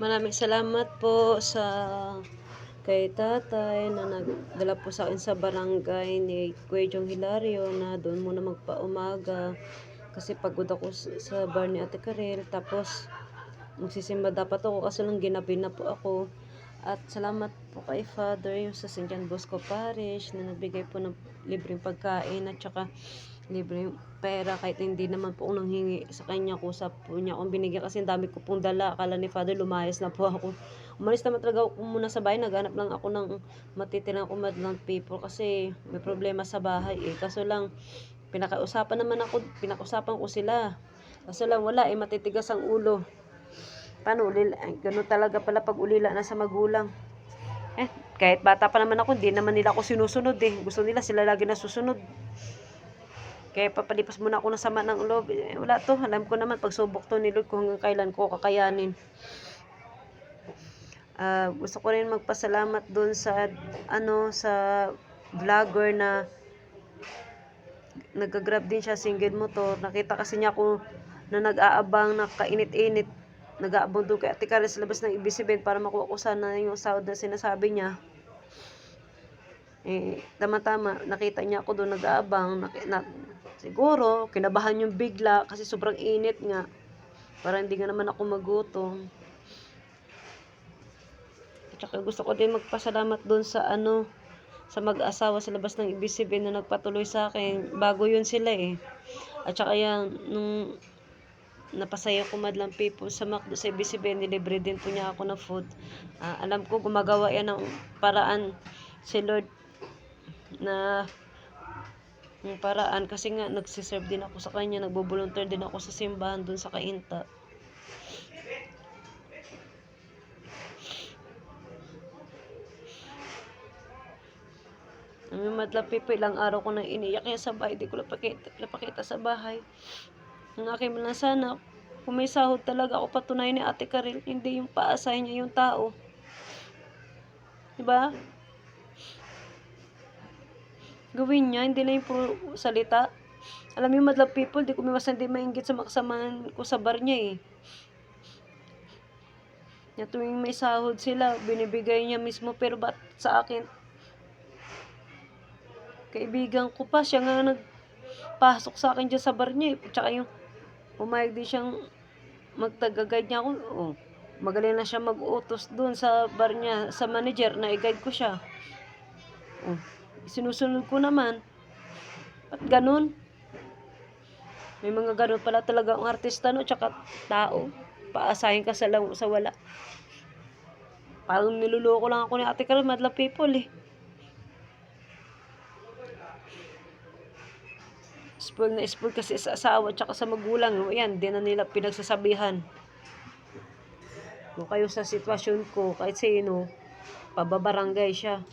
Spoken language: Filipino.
Maraming salamat po sa kay tatay na nagdala po sa akin sa barangay ni Kuya Jong Hilario na doon muna magpaumaga kasi pagod ako sa bar ni Ate Karel. Tapos magsisimba dapat ako kasi lang ginabi na po ako. At salamat po kay Father yung sa St. John Bosco Parish na nagbigay po ng libreng pagkain at saka libreng pera kahit hindi naman po ako nanghingi sa kanya. Kusap po niya akong binigyan kasi ang dami ko pong dala. Akala ni Father lumayas na po ako. Umalis naman talaga ako muna sa bahay. Naghanap lang ako ng matitirang kumadlang people kasi may problema sa bahay eh. Kaso lang pinakausapan ko sila. Kaso lang wala eh, matitigas ang ulo. Paano ulila? Ganun talaga pala pag ulila na sa magulang. Kahit bata pa naman ako, hindi naman nila ako sinusunod eh. Gusto nila sila lagi nasusunod. Kaya papalipas muna ako ng sama ng loob. Wala to, alam ko naman pagsubok to ni Lord kung hanggang kailan ko kakayanin. Gusto ko rin magpasalamat doon sa sa vlogger na nag-grab din siya single motor. Nakita kasi niya ako na nag-aabang na kainit-init. Nag-aabang doon kay Ate Karel sa labas ng Ibisibin para makuha ko sana yung sahod na sinasabi niya. Tama-tama, nakita niya ako doon nag-aabang. Siguro, kinabahan yung bigla kasi sobrang init nga. Para hindi nga naman ako magutom. At saka gusto ko din magpasalamat doon sa sa mag-asawa sa labas ng Ibisibin na nagpatuloy sa akin. Bago yun sila eh. At saka yan, nung napasaya ko madlang people sa McDo sa Ibisibin, nilibre din po niya ako ng food. Alam ko gumagawa yan ng paraan si Lord na yung paraan kasi nga nagsiserve din ako sa kanya, nagbo-volunteer din ako sa simbahan dun sa Kainta. Ang madlang people, ilang araw ko nang iniyak kaya sa bahay, di ko napakita sa bahay. Ang aking lang sana, kung may sahod talaga ako patunayan ni Ate Karel, hindi yung paasahin niya yung tao. Diba? Gawin niya, hindi na yung puro salita. Alam mo, madlang people, di ko hindi mainggit sa makasamahan ko sa bar niya eh. Na tuwing may sahod sila, binibigay niya mismo, pero ba't sa akin? Kaibigan ko pa, siya nga nagpasok sa akin dyan sa bar niya eh. Tsaka yung pumayag din siyang magtaga-guide niya ako. Magaling na siya mag-utos dun sa bar niya, sa manager na i-guide ko siya. Sinusunod ko naman. At ganun? May mga ganun pala talaga ang artista no, tsaka tao. Paasahin ka sa wala. Parang niluloko lang ako ni Ate Karel, madlang people eh. Spoil na spoil kasi sa asawa tsaka sa magulang. Yan, di na nila pinagsasabihan. Kung kayo sa sitwasyon ko, kahit sino, pababarangay siya.